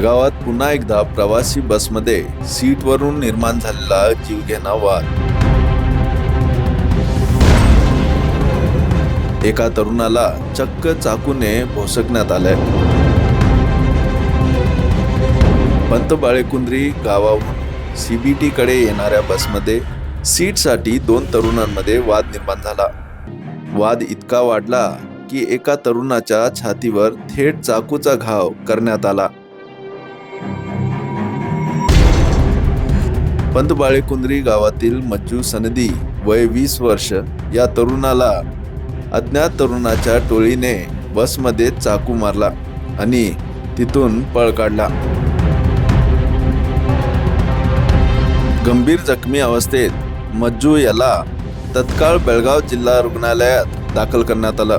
बेळगावात पुन्हा एकदा प्रवासी बसमध्ये सीटवरून निर्माण झालेला जीवघेणा वाद. एका तरुणाला चक्क चाकूने भोसकण्यात आलंय. पंतबाळेकुंद्री गावाहून CBT कडे येणाऱ्या बसमध्ये सीटसाठी दोन तरुणांमध्ये वाद निर्माण झाला. वाद इतका वाढला की एका तरुणाच्या छातीवर थेट चाकूचा घाव करण्यात आला. पंतबाळेकुंद्री गावातील मज्जू सनदी वय 20 वर्ष या तरुणाला अज्ञात तरुणाच्या टोळीने बसमध्ये चाकू मारला आणि तिथून पळ काढला. गंभीर जखमी अवस्थेत मज्जू याला तत्काळ बेळगाव जिल्हा रुग्णालयात दाखल करण्यात आलं.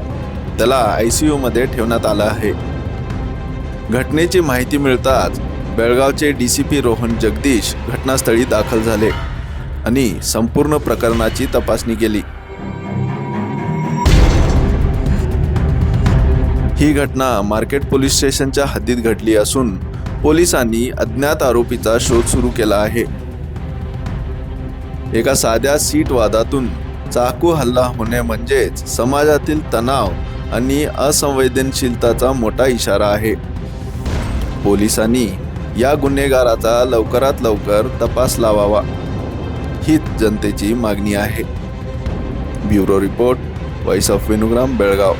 त्याला ICU मध्ये ठेवण्यात आलं आहे. घटनेची माहिती मिळताच बेळगावचे DCP रोहन जगदीश घटनास्थळी दाखल झाले आणि संपूर्ण प्रकरणाची तपासणी केली. ही घटना मार्केट पोलीस स्टेशनच्या हद्दीत घडली असून पोलिसांनी अज्ञात आरोपीचा शोध सुरू केला आहे. एका साध्या सीट वादातून चाकू हल्ला होणे म्हणजेच समाजातील तणाव आणि असंवेदनशीलताचा मोठा इशारा आहे. पोलिसांनी या गुन्हेगाराचा लवकरात लवकर तपास लावावा हीच जनतेची मागणी आहे. Bureau report, voice of Venugram, Belgaum.